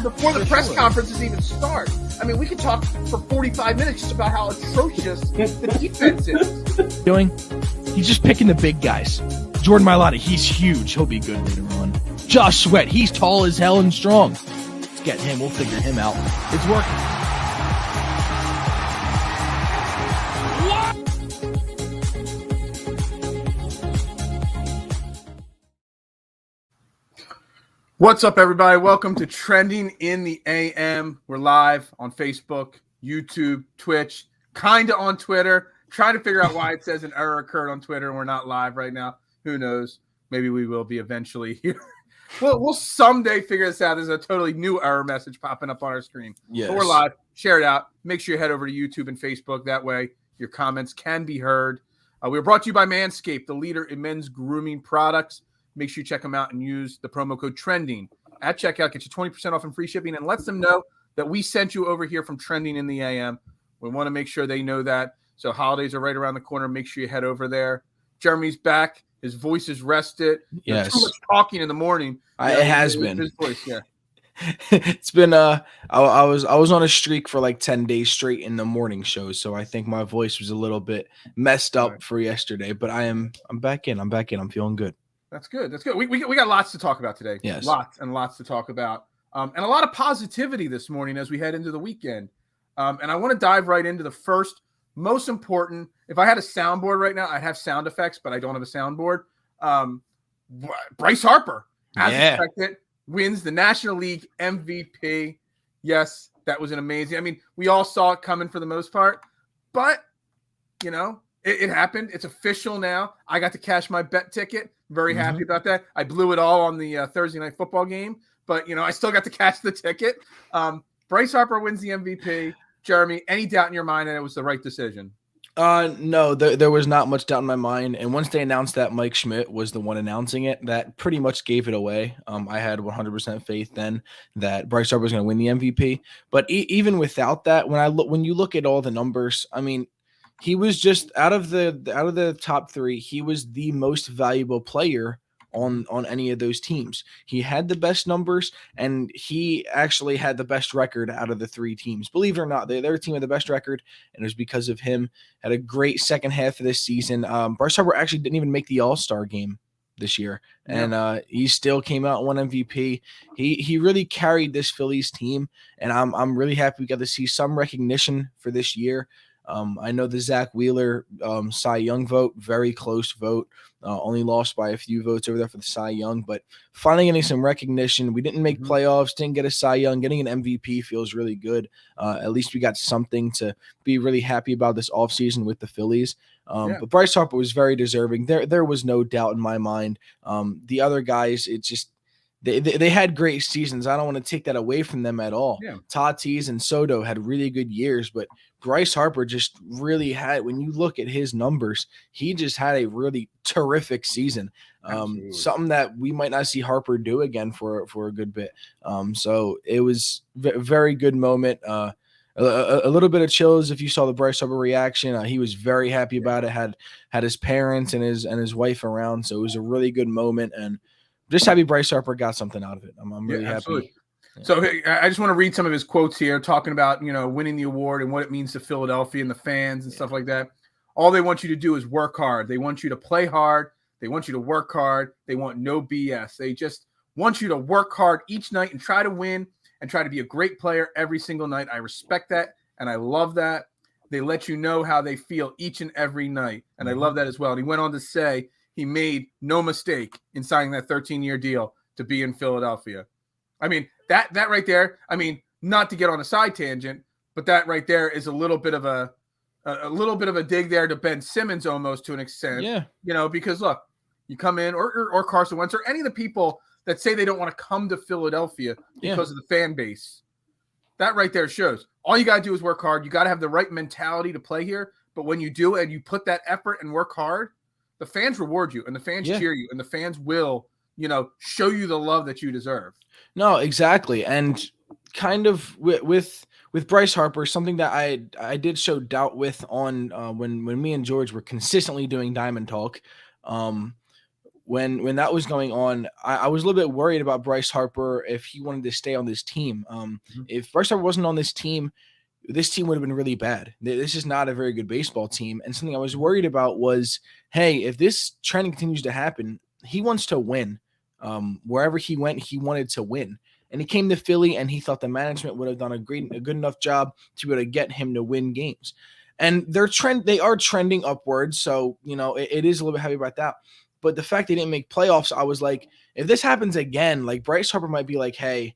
before the press conferences even start. I mean, we could talk for 45 minutes just about how atrocious the defense is. He's just picking the big guys. Jordan Mailata, he's huge. He'll be good later on. Josh Sweat, he's tall as hell and strong. Let's get him. We'll figure him out. It's working. What's up, everybody? Welcome to Trending in the AM. We're live on Facebook, YouTube, Twitch, kind of on Twitter. Trying to figure out why it says an error occurred on Twitter and we're not live right now. Who knows? Maybe we will be eventually here. We'll someday figure this out. There's a totally new error message popping up on our screen. Yes. But we're live. Share it out. Make sure you head over to YouTube and Facebook. That way your comments can be heard. We're brought to you by Manscaped, the leader in men's grooming products. Make sure you check them out and use the promo code TRENDING at checkout. Get you 20% off and free shipping and lets them know that we sent you over here from Trending in the AM. We want to make sure they know that. So holidays are right around the corner. Make sure you head over there. Jeremy's back. His voice is rested. Yes. Too much talking in the morning. It has been. His voice, yeah. It's been I was on a streak for like 10 days straight in the morning shows, so I think my voice was a little bit messed up for yesterday, but I'm back in. I'm feeling good. That's good. That's good. We got lots to talk about today. Yes. Lots and lots to talk about. And a lot of positivity this morning as we head into the weekend. And I want to dive right into the first most important. If I had a soundboard right now, I'd have sound effects, but I don't have a soundboard. Bryce Harper, as expected, wins the National League MVP. Yes, that was an amazing. I mean, we all saw it coming for the most part, but you know, it happened. It's official now. I got to cash my bet ticket. Very happy about that. I blew it all on the Thursday night football game, but you know, I still got to cash the ticket. Bryce Harper wins the MVP. Jeremy, any doubt in your mind that it was the right decision? No, there was not much doubt in my mind. And once they announced that Mike Schmidt was the one announcing it, that pretty much gave it away. I had 100% faith then that Bryce Harper was going to win the MVP. But even without that, when you look at all the numbers, I mean, he was just out of the top three. He was the most valuable player on any of those teams. He had the best numbers, and he actually had the best record out of the three teams. Believe it or not, their team had the best record, and it was because of him. Had a great second half of this season. Bryce Harper actually didn't even make the All-Star game this year, and he still came out and won MVP. He really carried this Phillies team, and I'm really happy we got to see some recognition for this year. I know the Zach Wheeler Cy Young vote, very close vote, only lost by a few votes over there for the Cy Young, but finally getting some recognition. We didn't make playoffs, didn't get a Cy Young. Getting an MVP feels really good. At least we got something to be really happy about this offseason with the Phillies. But Bryce Harper was very deserving. There was no doubt in my mind. The other guys, it just They had great seasons. I don't want to take that away from them at all. Yeah. Tatis and Soto had really good years, but Bryce Harper just really had, when you look at his numbers, he just had a really terrific season. Something that we might not see Harper do again for a good bit. So it was a very good moment. A little bit of chills if you saw the Bryce Harper reaction. He was very happy about it. Had his parents and his wife around, so it was a really good moment, and just happy Bryce Harper got something out of it. I'm really happy. Absolutely. So I just want to read some of his quotes here, talking about, you know, winning the award and what it means to Philadelphia and the fans and stuff like that. All they want you to do is work hard. They want you to play hard. They want you to work hard. They want no BS. They just want you to work hard each night and try to win and try to be a great player every single night. I respect that, and I love that. They let you know how they feel each and every night, and I love that as well. And he went on to say he made no mistake in signing that 13-year deal to be in Philadelphia. I mean, that right there, I mean, not to get on a side tangent, but that right there is a little bit of a dig there to Ben Simmons almost to an extent. Yeah. You know, because look, you come in or Carson Wentz or any of the people that say they don't want to come to Philadelphia because of the fan base. That right there shows. All you got to do is work hard. You got to have the right mentality to play here. But when you do and you put that effort and work hard, the fans reward you and the fans cheer you and the fans will, you know, show you the love that you deserve. No, exactly. And kind of with Bryce Harper, something that I did show doubt with on when me and George were consistently doing Diamond Talk. when that was going on, I was a little bit worried about Bryce Harper if he wanted to stay on this team. If Bryce Harper wasn't on this team would have been really bad. This is not a very good baseball team. And something I was worried about was, hey, if this trend continues to happen, he wants to win. Wherever he went, he wanted to win. And he came to Philly, and he thought the management would have done a good enough job to be able to get him to win games. And they are trending upwards. So, it is a little bit heavy about that. But the fact they didn't make playoffs, I was like, if this happens again, like Bryce Harper might be like, hey,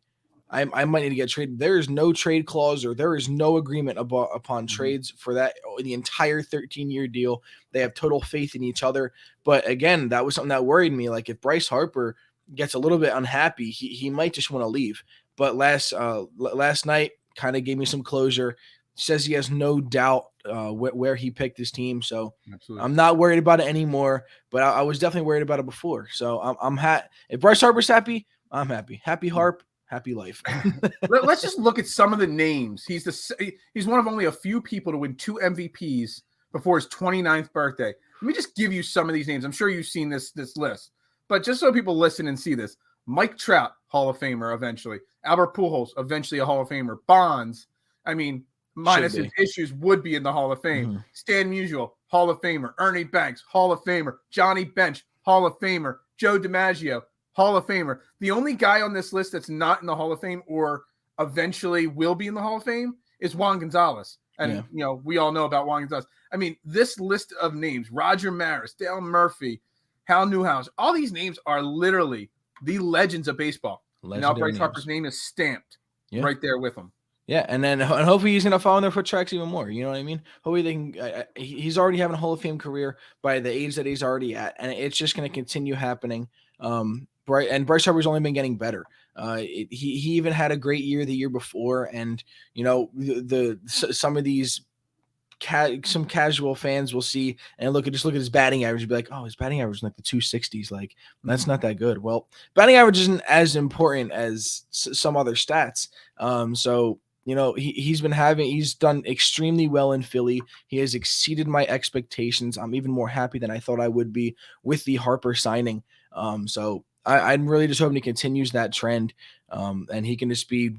I might need to get traded. There is no trade clause, or there is no agreement upon trades for that, the entire 13-year deal. They have total faith in each other. But again, that was something that worried me. Like if Bryce Harper gets a little bit unhappy, he might just want to leave. But last night kind of gave me some closure. Says he has no doubt where he picked his team. So absolutely. I'm not worried about it anymore, but I was definitely worried about it before. So I'm happy. If Bryce Harper's happy, I'm happy. Happy Harp. Happy life. Let's just look at some of the names. He's one of only a few people to win 2 MVPs before his 29th birthday. Let me just give you some of these names. I'm sure you've seen this list, but just so people listen and see this: Mike Trout, Hall of Famer eventually. Albert Pujols, eventually a Hall of Famer. Bonds, minus his issues, would be in the Hall of Fame. Mm-hmm. Stan Musial, Hall of Famer. Ernie Banks, Hall of Famer. Johnny Bench, Hall of Famer. Joe DiMaggio, Hall of Famer. The only guy on this list that's not in the Hall of Fame or eventually will be in the Hall of Fame is Juan Gonzalez. And, we all know about Juan Gonzalez. This list of names, Roger Maris, Dale Murphy, Hal Newhouse, all these names are literally the legends of baseball. Now Bryce Harper's name is stamped right there with him. Yeah, and hopefully he's going to follow in their foot tracks even more. You know what I mean? Hopefully they can. He's already having a Hall of Fame career by the age that he's already at, and it's just going to continue happening. Bryce Harper's only been getting better. He even had a great year the year before, and some of these some casual fans will see and look at his batting average and be like, oh, his batting average is like the 260s. Like, that's not that good. Well, batting average isn't as important as some other stats. So he's done extremely well in Philly. He has exceeded my expectations. I'm even more happy than I thought I would be with the Harper signing. So I'm really just hoping he continues that trend, and he can just be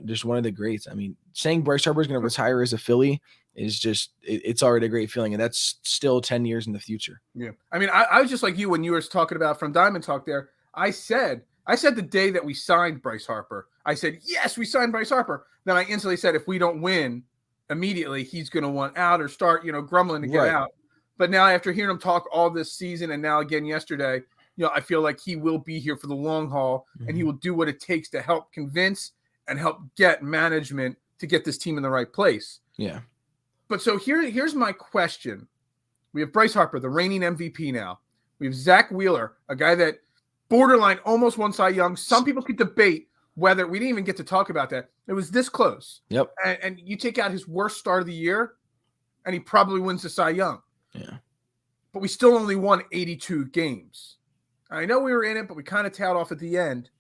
just one of the greats. Saying Bryce Harper is going to retire as a Philly is just it's already a great feeling, and that's still 10 years in the future. Yeah, I was just like you when you were talking about from Diamond Talk there. I said the day that we signed Bryce Harper, I said, yes, we signed Bryce Harper. Then I instantly said, if we don't win immediately, he's going to want out or start grumbling to get out. But now after hearing him talk all this season and now again yesterday, I feel like he will be here for the long haul, and he will do what it takes to help convince and help get management to get this team in the right place. Yeah. But so here's my question. We have Bryce Harper, the reigning MVP now. We have Zach Wheeler, a guy that borderline almost won Cy Young. Some people could debate whether we didn't even get to talk about that. It was this close. Yep. And you take out his worst start of the year, and he probably wins the Cy Young. Yeah. But we still only won 82 games. I know we were in it, but we kind of tailed off at the end.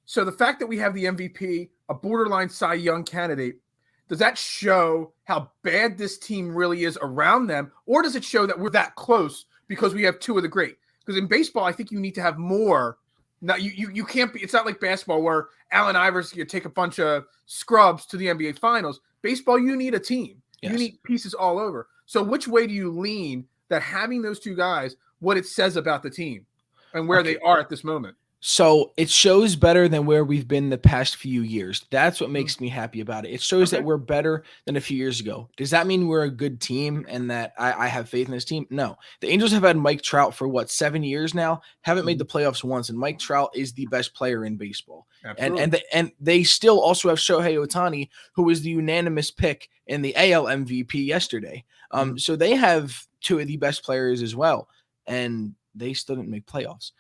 So the fact that we have the MVP, a borderline Cy Young candidate, does that show how bad this team really is around them? Or does it show that we're that close because we have two of the great? Because in baseball, I think you need to have more. Now, you can't be – it's not like basketball where Allen Iverson can take a bunch of scrubs to the NBA Finals. Baseball, you need a team. Yes. You need pieces all over. So which way do you lean that having those two guys, what it says about the team and where they are at this moment? So it shows better than where we've been the past few years. That's what makes me happy about it. It shows that we're better than a few years ago. Does that mean we're a good team and that I have faith in this team? No. The Angels have had Mike Trout for 7 years now, haven't made the playoffs once, and Mike Trout is the best player in baseball. And they still also have Shohei Ohtani, who was the unanimous pick in the AL MVP yesterday. So they have two of the best players as well, and they still didn't make playoffs.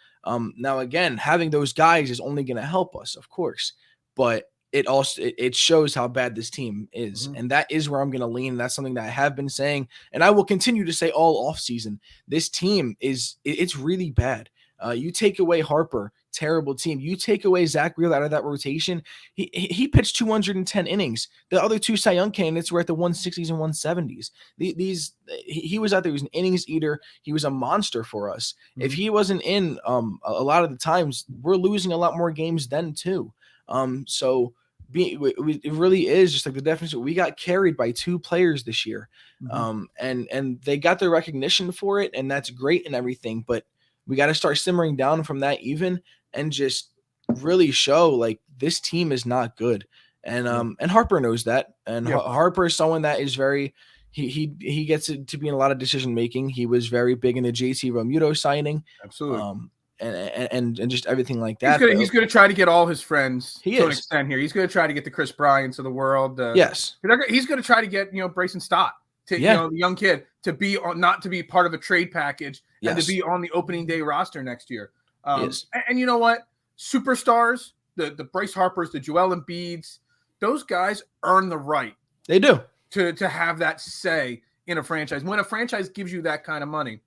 Now, again, having those guys is only going to help us, of course, but it shows how bad this team is. And that is where I'm going to lean. That's something that I have been saying, and I will continue to say all offseason. This team it's really bad. You take away Harper, terrible team. You take away Zach Wheeler out of that rotation, he pitched 210 innings. The other two Cy Young candidates were at the 160s and 170s. He was out there. He was an innings eater. He was a monster for us. If he wasn't in, a lot of the times we're losing a lot more games then too. It really is just like the definition. We got carried by two players this year, and they got their recognition for it, and that's great and everything. But we got to start simmering down from that even, and just really show like this team is not good. And Harper knows that, and Harper is someone that is very. He gets it to be in a lot of decision making. He was very big in the JT Realmuto signing. Absolutely. And just everything like that. He's going to try to get all his friends to an extent here. He's going to try to get the Chris Bryants of the world. Yes. He's going to try to get, Bryson Stott, the young kid, to be not to be part of a trade package and to be on the opening day roster next year. And you know what? Superstars, the Bryce Harpers, the Joel Embiids, those guys earn the right. They do. To have that say in a franchise. When a franchise gives you that kind of money,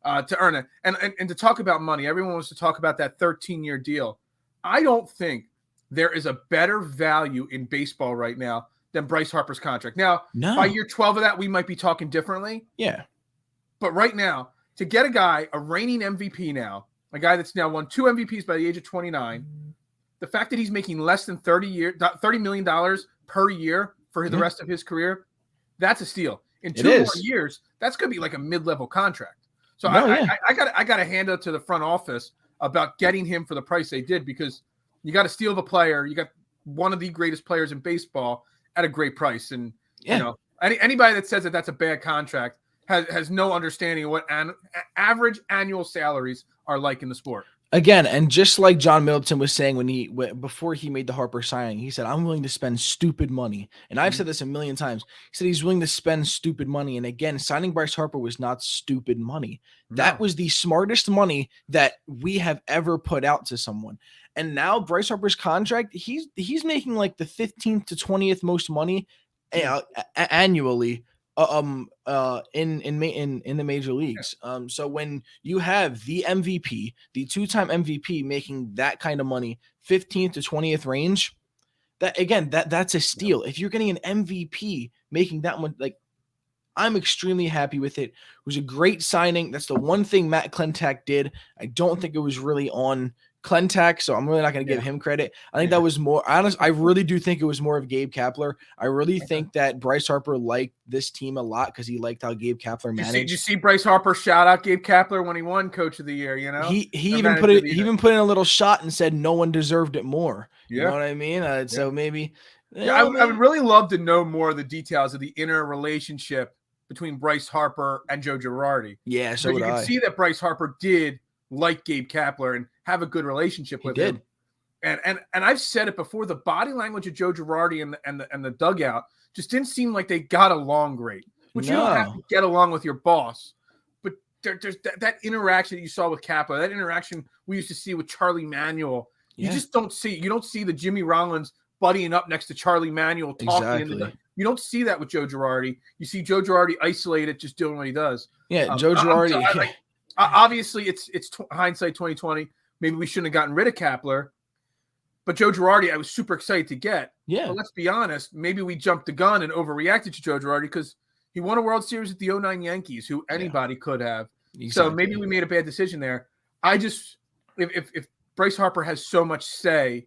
to earn it. And to talk about money, everyone wants to talk about that 13-year deal. I don't think there is a better value in baseball right now than Bryce Harper's contract. Now, by year 12 of that, we might be talking differently. Yeah. But right now, to get a guy, a reigning MVP now, a guy that's now won 2 MVPs by the age of 29, the fact that he's making less than $30 million per year for the rest of his career, that's a steal. In 2 more years, that's going to be like a mid-level contract. So I got to hand it to the front office about getting him for the price they did, because you got to steal the player. You got one of the greatest players in baseball at a great price. And, anybody that says that that's a bad contract has no understanding of what average annual salaries are like in the sport. Again, and just like John Middleton was saying before he made the Harper signing, he said, I'm willing to spend stupid money. And I've said this a million times. He said he's willing to spend stupid money. And again, signing Bryce Harper was not stupid money. That was the smartest money that we have ever put out to someone. And now Bryce Harper's contract, he's making like the 15th to 20th most money annually in the major leagues. So when you have the MVP, the 2-time MVP making that kind of money, 15th to 20th range, that's a steal. If you're getting an MVP making that much, like, I'm extremely happy with it. It was a great signing. That's the one thing Matt Klentak did. I don't think it was really on Klentak, so I'm really not going to give him credit. I think that was more honest. I really do think it was more of Gabe Kapler. I really think that Bryce Harper liked this team a lot because he liked how Gabe Kapler managed. Did you see Bryce Harper shout out Gabe Kapler when he won Coach of the Year? He even put in a little shot and said no one deserved it more. You know what I mean? So maybe. I would really love to know more of the details of the inner relationship between Bryce Harper and Joe Girardi. Yeah, so you can see that Bryce Harper did like Gabe Kapler and have a good relationship with him. And I've said it before, the body language of Joe Girardi and the dugout just didn't seem like they got along great. Which you don't have to get along with your boss. But there's that interaction that you saw with Kapler, that interaction we used to see with Charlie Manuel. You just don't see. You don't see the Jimmy Rollins buddying up next to Charlie Manuel talking. Exactly. You don't see that with Joe Girardi. You see Joe Girardi isolated, just doing what he does. Yeah, Joe Girardi. Obviously, it's hindsight 2020. Maybe we shouldn't have gotten rid of Kapler. But Joe Girardi, I was super excited to get. Yeah. But let's be honest. Maybe we jumped the gun and overreacted to Joe Girardi because he won a World Series with the 09 Yankees, who anybody could have. Exactly. So maybe we made a bad decision there. If Bryce Harper has so much say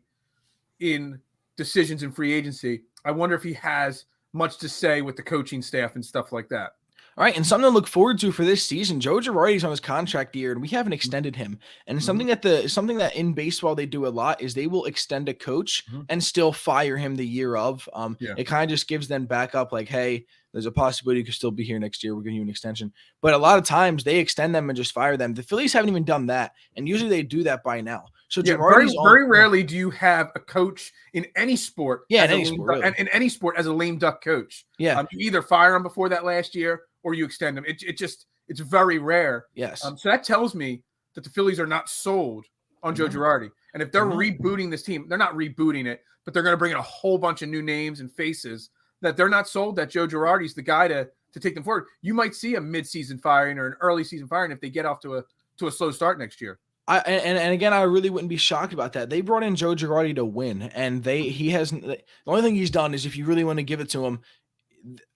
in decisions in free agency, I wonder if he has much to say with the coaching staff and stuff like that. All right, and something to look forward to for this season. Joe Girardi's on his contract year, and we haven't extended him. And something that in baseball they do a lot is they will extend a coach and still fire him the year of. It kind of just gives them backup, like, hey, there's a possibility you could still be here next year. We're giving you an extension. But a lot of times they extend them and just fire them. The Phillies haven't even done that, and usually they do that by now. So very rarely do you have a coach in any sport. Yeah, in any sport as a lame duck coach. Yeah, you either fire him before that last year or you extend him. It's very rare. Yes. So that tells me that the Phillies are not sold on Joe Girardi. And if they're rebooting this team, they're not rebooting it, but they're going to bring in a whole bunch of new names and faces that they're not sold that Joe Girardi's the guy to take them forward. You might see a mid-season firing or an early season firing if they get off to a slow start next year. And again, I really wouldn't be shocked about that. They brought in Joe Girardi to win, and he hasn't. The only thing he's done is, if you really want to give it to him,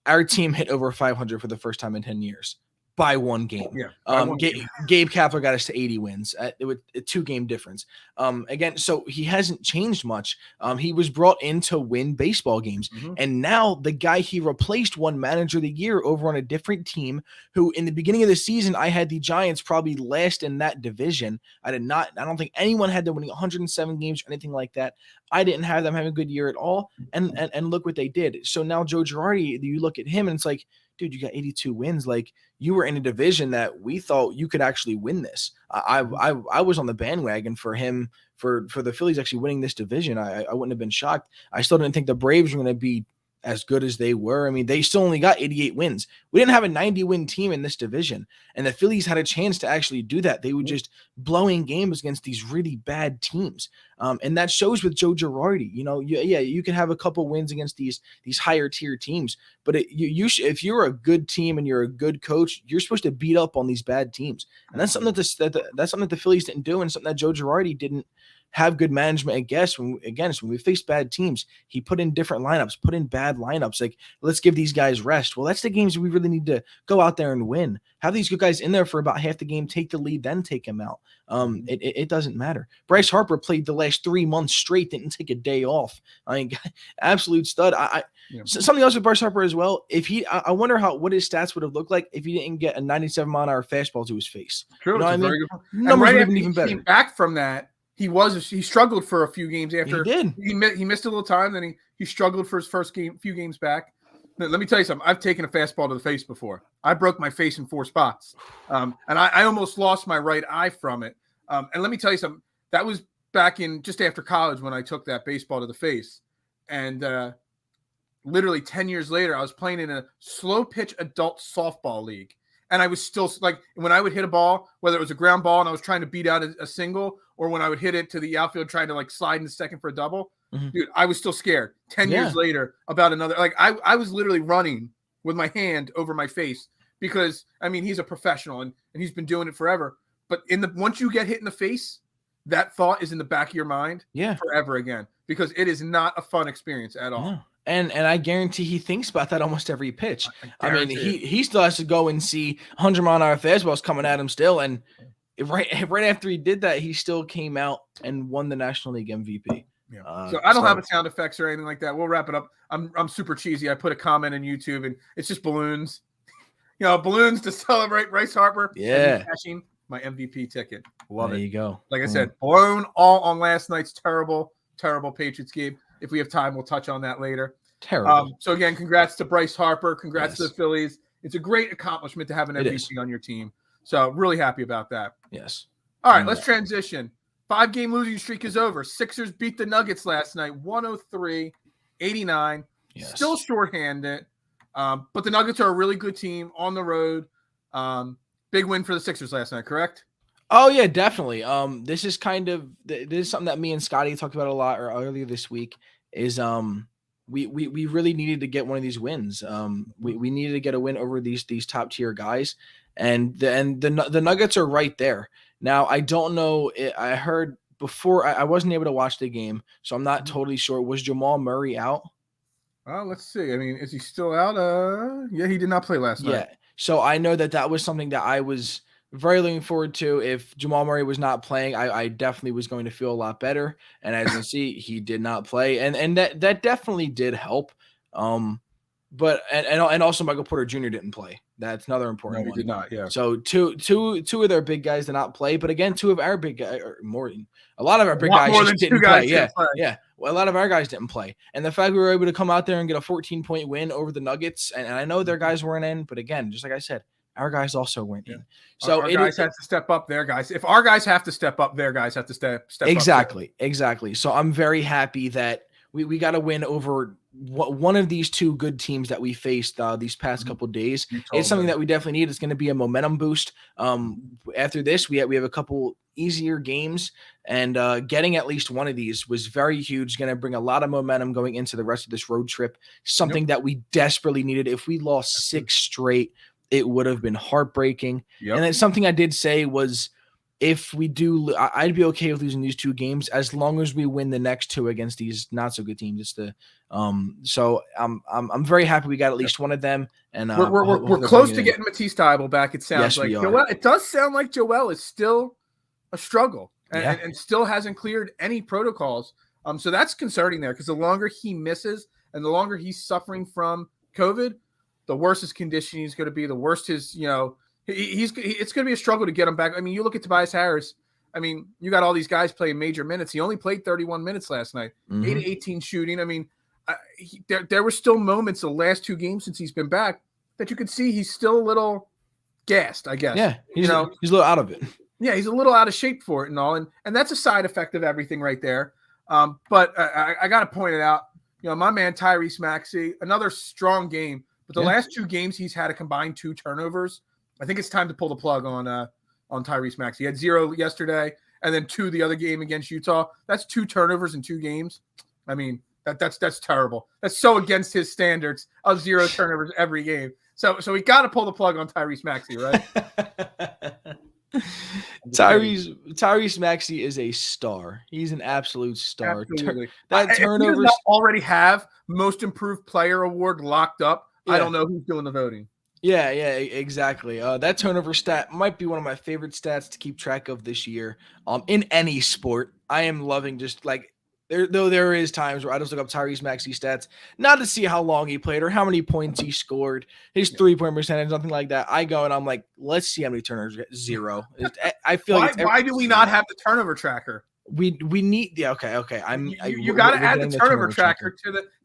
our team hit over 500 for the first time in 10 years by one game. Yeah, by one game. Gabe Kapler got us to 80 wins with a 2-game difference. Again, so he hasn't changed much. He was brought in to win baseball games. And now the guy he replaced won Manager of the Year over on a different team, who in the beginning of the season, I had the Giants probably last in that division. I don't think anyone had them winning 107 games or anything like that. I didn't have them having a good year at all. And look what they did. So now Joe Girardi, you look at him and it's like, dude, you got 82 wins. Like, you were in a division that we thought you could actually win this. I was on the bandwagon for him, for the Phillies actually winning this division. I wouldn't have been shocked. I still didn't think the Braves were going to be as good as they were. I mean, they still only got 88 wins. We didn't have a 90-win team in this division, and the Phillies had a chance to actually do that. They were just blowing games against these really bad teams. And that shows with Joe Girardi. You can have a couple wins against these higher tier teams, but if you're a good team and you're a good coach, you're supposed to beat up on these bad teams. And that's something that the Phillies didn't do, and something that Joe Girardi didn't have good management. I guess when we face bad teams, he put in different lineups, put in bad lineups. Like, let's give these guys rest. Well, that's the games we really need to go out there and win. Have these good guys in there for about half the game, take the lead, then take them out. It doesn't matter. Bryce Harper played the last 3 months straight, didn't take a day off. I mean, absolute stud. Something else with Bryce Harper as well. I wonder what his stats would have looked like if he didn't get a 97-mile-an-hour fastball to his face. True, you know what I mean? very good. Numbers would have been even he better. Came back from that. He struggled for a few games after. He did. He missed a little time, then he struggled for his few games back. Let me tell you something. I've taken a fastball to the face before. I broke my face in 4 spots, and I almost lost my right eye from it. And let me tell you something. That was back in just after college when I took that baseball to the face, and literally 10 years later, I was playing in a slow pitch adult softball league. And I was still like, when I would hit a ball, whether it was a ground ball and I was trying to beat out a single, or when I would hit it to the outfield, trying to like slide into second for a double, dude, I was still scared 10 years later about another. Like, I was literally running with my hand over my face because, I mean, he's a professional and he's been doing it forever. But once you get hit in the face, that thought is in the back of your mind forever again, because it is not a fun experience at all. Yeah. And I guarantee he thinks about that almost every pitch. I mean, he still has to go and see 100-mile-an-hour fastballs coming at him still. And right after he did that, he still came out and won the National League MVP. Yeah. So I don't have a sound effects or anything like that. We'll wrap it up. I'm super cheesy. I put a comment on YouTube, and it's just balloons. Balloons to celebrate Bryce Harper. Yeah. Cashing my MVP ticket. Love it. There you go. Like I said, blown all on last night's terrible Patriots game. If we have time, we'll touch on that later. Terrible. So again, congrats to Bryce Harper. Congrats to the Phillies. It's a great accomplishment to have an MVP on your team. So really happy about that. Yes. All right, let's transition. 5-game losing streak is over. Sixers beat the Nuggets last night, 103-89. Yes. Still shorthanded, but the Nuggets are a really good team on the road. Big win for the Sixers last night, correct? Oh yeah, definitely. This is something that me and Scotty talked about a lot earlier this week. Is we really needed to get one of these wins. We needed to get a win over these top tier guys, and the Nuggets are right there now. I don't know. I heard before I wasn't able to watch the game, so I'm not totally sure. Was Jamal Murray out? Let's see. I mean, is he still out? Yeah, he did not play last night. Yeah. So I know that was something that I was very looking forward to. If Jamal Murray was not playing, I definitely was going to feel a lot better. And as you can see, he did not play, and that definitely did help. But also Michael Porter Jr. didn't play. That's another important one. He did not. Yeah. So two of their big guys did not play, but again, two of our big guys, a lot of our big guys just didn't play. Yeah. Well, a lot of our guys didn't play, and the fact we were able to come out there and get a 14-point win over the Nuggets, and I know their guys weren't in, but again, just like I said, our guys also weren't in. So our guys have to step up. Their guys. If our guys have to step up, their guys have to step up. Exactly. So I'm very happy that we got a win over one of these two good teams that we faced these past couple of days. It's something that we definitely need. It's going to be a momentum boost. After this, we have a couple easier games, and getting at least one of these was very huge. Going to bring a lot of momentum going into the rest of this road trip. Something that we desperately needed. If we lost 6 straight, it would have been heartbreaking. And then something I did say was, if we do, I'd be okay with losing these 2 games as long as we win the next 2 against these not so good teams. It's the so I'm very happy we got at least one of them, and we're close to getting Matisse Thybulle back. It sounds yes, like we are. Joel, it does sound like Joel is still a struggle and, Yeah. and still hasn't cleared any protocols. So that's concerning there, because the longer he misses and the longer he's suffering from COVID, the worse his conditioning is going to be. The worse his, it's going to be a struggle to get him back. I mean, you look at Tobias Harris. I mean, you got all these guys playing major minutes. He only played 31 minutes last night, 8-18 shooting. I mean, there were still moments the last 2 games since he's been back that you could see he's still a little gassed, I guess. Yeah, he's a little out of it. Yeah, he's a little out of shape for it and all, and that's a side effect of everything right there. But I got to point it out. My man Tyrese Maxey, another strong game, but the last 2 games he's had a combined 2 turnovers. I think it's time to pull the plug on Tyrese Maxey. He had 0 yesterday, and then 2 the other game against Utah. That's 2 turnovers in 2 games. I mean, that's terrible. That's so against his standards of 0 turnovers every game. So we got to pull the plug on Tyrese Maxey, right? Tyrese Maxey is a star. He's an absolute star. Absolutely. That turnovers if already have most improved player award locked up. Yeah. I don't know who's doing the voting. Yeah, exactly. That turnover stat might be one of my favorite stats to keep track of this year. In any sport, I am loving just like there is times where I just look up Tyrese Maxey stats, not to see how long he played or how many points he scored, his 3-point percentage, nothing like that. I go and I'm like, let's see how many turnovers. 0. I feel why do we not have the turnover tracker? We need okay. You got to add the turnover tracker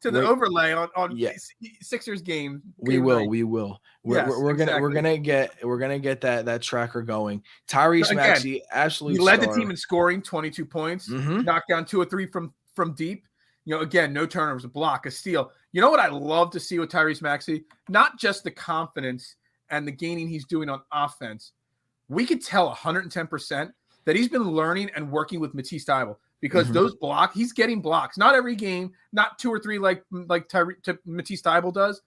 to the overlay on Sixers game. We will. We're gonna get that tracker going. Tyrese Maxey, absolutely. He led the team in scoring, 22 points, knocked down 2 or 3 from deep. Again, no turnovers, a block, a steal. You know what I love to see with Tyrese Maxey? Not just the confidence and the gaining he's doing on offense. We could tell 110% that he's been learning and working with Matisse Thybulle, because those he's getting blocks. Not every game, not 2 or 3 like Matisse Thybulle does,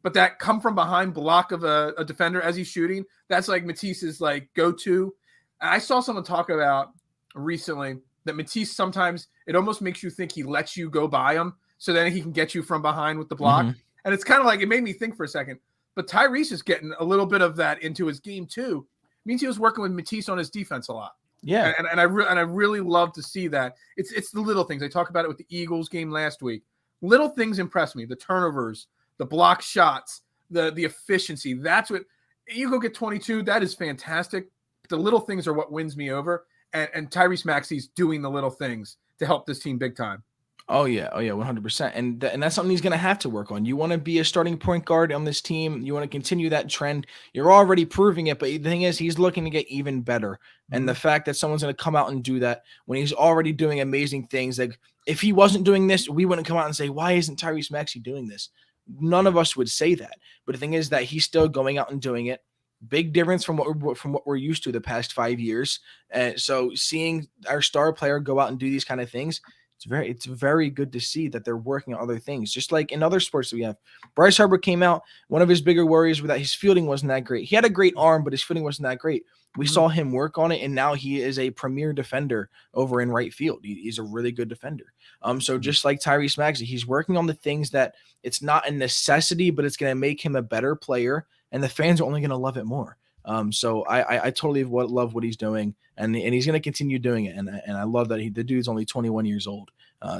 but that come from behind block of a defender as he's shooting. That's like Matisse's like go-to. I saw someone talk about recently that Matisse sometimes it almost makes you think he lets you go by him so then he can get you from behind with the block. And it's kind of like, it made me think for a second. But Tyrese is getting a little bit of that into his game too. It means he was working with Matisse on his defense a lot. Yeah, and I really love to see that. It's the little things. I talked about it with the Eagles game last week. Little things impress me. The turnovers, the block shots, the efficiency. That's what you go get 22. That is fantastic. The little things are what wins me over. And Tyrese Maxey's doing the little things to help this team big time. Oh yeah, 100%. And that's something he's going to have to work on. You want to be a starting point guard on this team. You want to continue that trend. You're already proving it, but the thing is, he's looking to get even better. And the fact that someone's going to come out and do that when he's already doing amazing things, like if he wasn't doing this, we wouldn't come out and say, why isn't Tyrese Maxey doing this? None of us would say that. But the thing is that he's still going out and doing it. Big difference from what we're used to the past 5 years. So seeing our star player go out and do these kind of things, it's very good to see that they're working on other things. Just like in other sports that we have. Bryce Harper came out. One of his bigger worries was that his fielding wasn't that great. He had a great arm, but his fielding wasn't that great. We saw him work on it, and now he is a premier defender over in right field. He's a really good defender. So just like Tyrese Maxey, he's working on the things that it's not a necessity, but it's going to make him a better player, and the fans are only going to love it more. So I totally love what he's doing, and he's going to continue doing it. And I love that the dude's only 21 years old.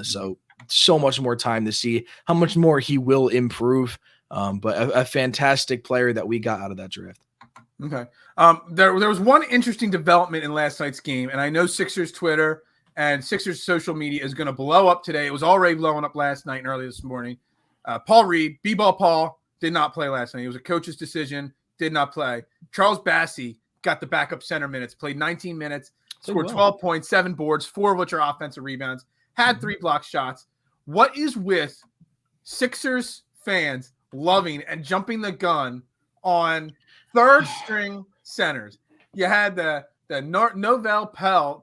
So much more time to see how much more he will improve. But a fantastic player that we got out of that draft. Okay. There was one interesting development in last night's game, and I know Sixers Twitter and Sixers social media is going to blow up today. It was already blowing up last night and early this morning. Paul Reed, B-Ball Paul, did not play last night. It was a coach's decision. Did not play. Charles Bassey got the backup center minutes, played 19 minutes, scored 12 points, 7 boards, 4 of which are offensive rebounds, had 3 block shots. What is with Sixers fans loving and jumping the gun on third-string centers? You had the Novel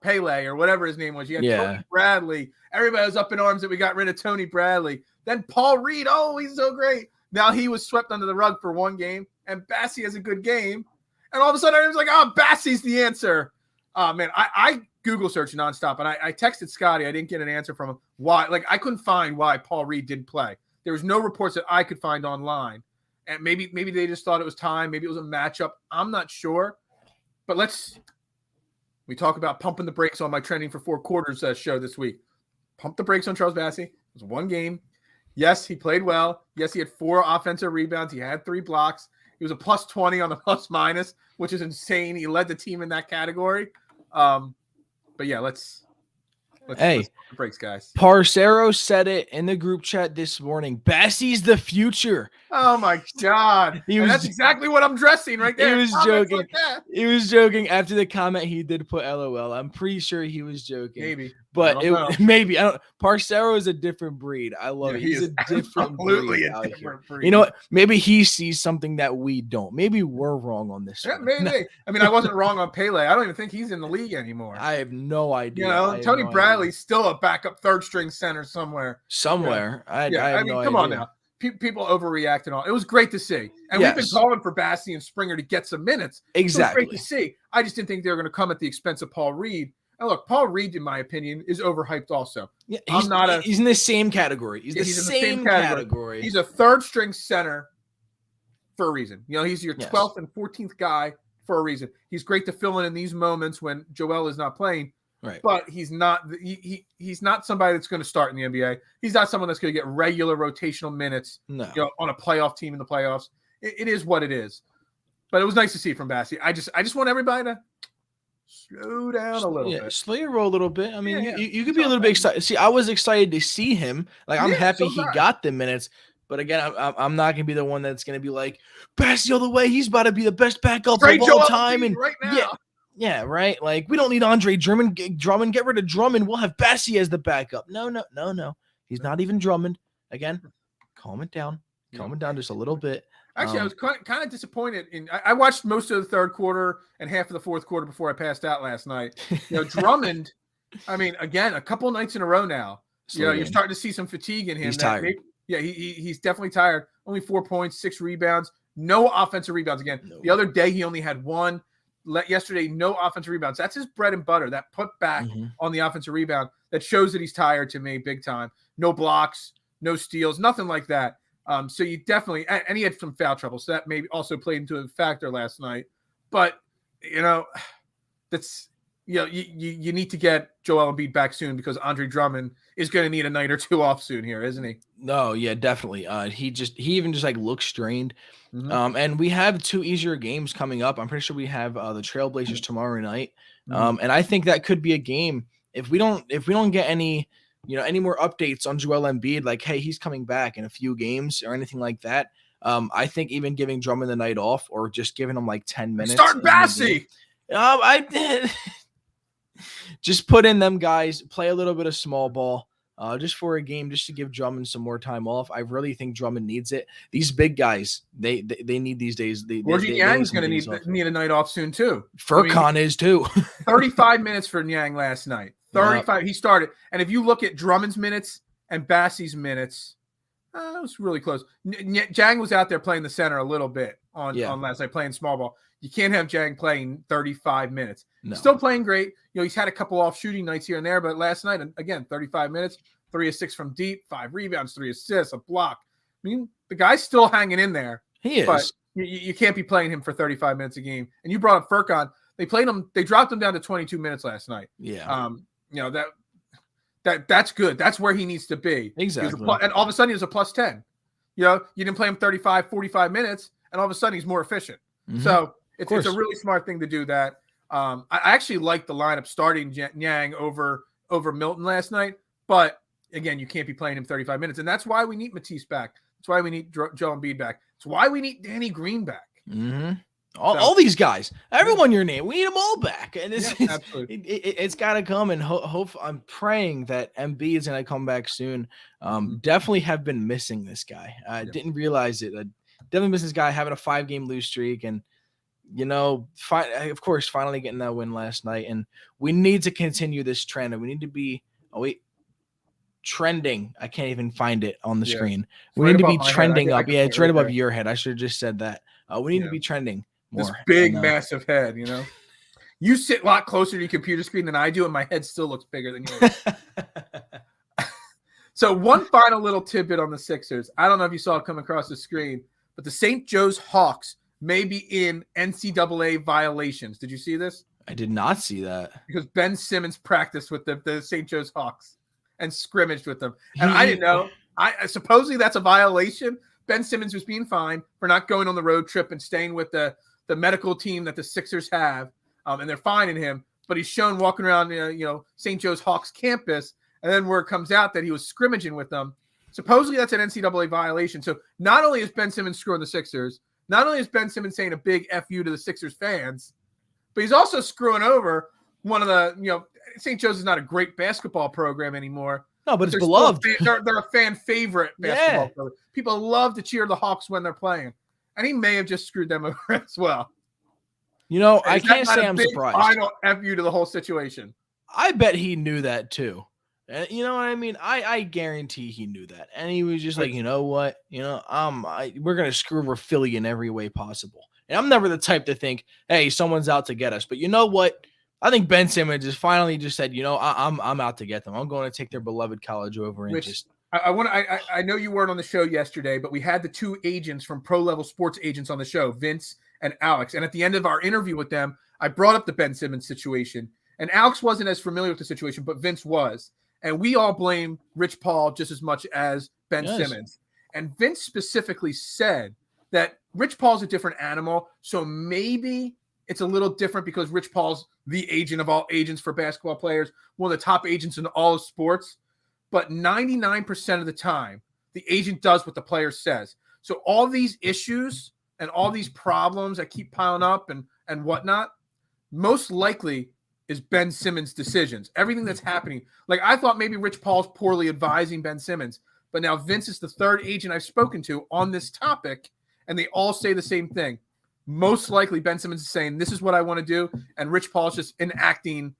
Pele or whatever his name was. You had Tony Bradley. Everybody was up in arms that we got rid of Tony Bradley. Then Paul Reed, oh, he's so great. Now he was swept under the rug for one game, and Bassey has a good game. And all of a sudden, everyone's like, oh, Bassey's the answer. Man, I Google searched nonstop, and I texted Scotty. I didn't get an answer from him. Why? Like, I couldn't find why Paul Reed didn't play. There was no reports that I could find online. And maybe they just thought it was time. Maybe it was a matchup. I'm not sure. But we talk about pumping the brakes on my trending for 4 quarters show this week. Pump the brakes on Charles Bassey. It was one game. Yes, he played well. Yes, he had 4 offensive rebounds. He had 3 blocks. He was a plus 20 on the plus minus, which is insane. He led the team in that category. But yeah, let's pump the brakes, guys. Parcero said it in the group chat this morning. Bassey's the future. Oh my God. That's exactly what I'm dressing right there. He was joking. Like he was joking after the comment. He did put LOL. I'm pretty sure he was joking. Maybe. But maybe. Parcero is a different breed. I love it. He's a different breed out here. You know what? Maybe he sees something that we don't. Maybe we're wrong on this. Yeah, maybe. I mean, I wasn't wrong on Pele. I don't even think he's in the league anymore. I have no idea. You know, Tony Bradley's still a backup 3rd string center somewhere. Somewhere. Yeah. I mean, come on now. People overreact and all. It was great to see. And we've been calling for Bassey and Springer to get some minutes. Exactly. It was great to see. I just didn't think they were going to come at the expense of Paul Reed. And look, Paul Reed, in my opinion, is overhyped also. Yeah, he's in the same category. He's in the same category. He's a 3rd string center for a reason. You know, he's your 12th and 14th guy for a reason. He's great to fill in these moments when Joel is not playing. Right. But he's not he's not somebody that's going to start in the NBA. He's not someone that's going to get regular rotational minutes on a playoff team in the playoffs. It is what it is. But it was nice to see from Bassey. I just want everybody to slow down a little bit. Slow your roll a little bit. I mean, you could be a little bit excited. See, I was excited to see him. Like, I'm happy he got the minutes. But again, I'm not going to be the one that's going to be like, Bassey all the way. He's about to be the best backup of all time. And right now. Yeah, right. Like, we don't need Andre Drummond. Get rid of Drummond. We'll have Bassey as the backup. No. He's not even Drummond. Again, calm it down. Calm it down just a little bit. Actually, I was kind of disappointed. I watched most of the 3rd quarter and half of the 4th quarter before I passed out last night. You know, Drummond, I mean, again, a couple nights in a row now. You're starting to see some fatigue in him. He's tired. He's definitely tired. Only 4 points, 6 rebounds. No offensive rebounds again. No. The other day, he only had 1. Yesterday, no offensive rebounds. That's his bread and butter. That put back on the offensive rebound. That shows that he's tired to me big time. No blocks, no steals, nothing like that. So you definitely – and he had some foul trouble. So that maybe also played into a factor last night. But, you know, that's – you need to get Joel Embiid back soon because Andre Drummond is going to need a night or 2 off soon here, isn't he? No, yeah, definitely. He even just like looks strained. And we have 2 easier games coming up. I'm pretty sure we have the Trailblazers tomorrow night. And I think that could be a game if we don't get any more updates on Joel Embiid, like, hey, he's coming back in a few games or anything like that. I think even giving Drummond the night off or just giving him like 10 minutes. Start Bassey. I did. Just put in them guys, play a little bit of small ball, just for a game, just to give Drummond some more time off. I really think Drummond needs it. These big guys, they need these days. Georgie Niang's going to need a night off soon too. Furkan is too. 35 minutes for Niang last night. 35. He started, and if you look at Drummond's minutes and Bassey's minutes, it was really close. Jang was out there playing the center a little bit on last night, playing small ball. You can't have Jang playing 35 minutes. No. Still playing great. You know, he's had a couple off shooting nights here and there, but last night, again, 35 minutes, 3 of 6 from deep, 5 rebounds, 3 assists, a block. I mean, the guy's still hanging in there. He is. But you can't be playing him for 35 minutes a game. And you brought up Furkan. They dropped him down to 22 minutes last night. Yeah. You know, that's good. That's where he needs to be. Exactly. And all of a sudden, he was a plus 10. You know, you didn't play him 35, 45 minutes, and all of a sudden, he's more efficient. So it's a really smart thing to do that. I actually liked the lineup starting Niang over Milton last night, but again, you can't be playing him 35 minutes, and that's why we need Matisse back. That's why we need Joel Embiid back. It's why we need Danny Green back. All these guys, everyone your name, we need them all back, and absolutely. It's got to come. And hope I'm praying that MB is going to come back soon. Definitely have been missing this guy. I didn't realize it. Definitely missing this guy having a 5-game lose streak, and of course, finally getting that win last night. And we need to continue this trend, and we need to be trending. I can't even find it on the screen. We need to be trending up. Yeah, it's right above your head. I should have just said that. We need to be trending more. This big, massive head, you know. You sit a lot closer to your computer screen than I do, and my head still looks bigger than yours. So one final little tidbit on the Sixers. I don't know if you saw it come across the screen, but the St. Joe's Hawks may be in NCAA violations. Did you see this? I did not see that. Because Ben Simmons practiced with the St. Joe's Hawks and scrimmaged with them. And I didn't know. Supposedly that's a violation. Ben Simmons was being fined for not going on the road trip and staying with the medical team that the Sixers have, and they're fining him. But he's shown walking around, St. Joe's Hawks campus, and then where it comes out that he was scrimmaging with them. Supposedly that's an NCAA violation. So not only is Ben Simmons screwing the Sixers, not only is Ben Simmons saying a big FU to the Sixers fans, but he's also screwing over one of the, St. Joe's is not a great basketball program anymore. No, but it's beloved. They're a fan favorite basketball program. People love to cheer the Hawks when they're playing. And he may have just screwed them over as well. I can't say I'm surprised. Final FU to the whole situation. I bet he knew that too. You know what I mean? I guarantee he knew that. And he was just like, you know what? We're going to screw over Philly in every way possible. And I'm never the type to think, hey, someone's out to get us. But you know what? I think Ben Simmons just finally just said, I'm out to get them. I'm going to take their beloved college over and just. I know you weren't on the show yesterday, but we had the two agents from Pro Level Sports Agents on the show, Vince and Alex. And at the end of our interview with them, I brought up the Ben Simmons situation. And Alex wasn't as familiar with the situation, but Vince was. And we all blame Rich Paul just as much as Ben Simmons. And Vince specifically said that Rich Paul's a different animal. So maybe it's a little different because Rich Paul's the agent of all agents for basketball players, one of the top agents in all of sports. But 99% of the time, the agent does what the player says. So all these issues and all these problems that keep piling up and whatnot, most likely is Ben Simmons' decisions. Everything that's happening. Like, I thought maybe Rich Paul's poorly advising Ben Simmons, but now Vince is the third agent I've spoken to on this topic, and they all say the same thing. Most likely Ben Simmons is saying, this is what I want to do, and Rich Paul's just enacting,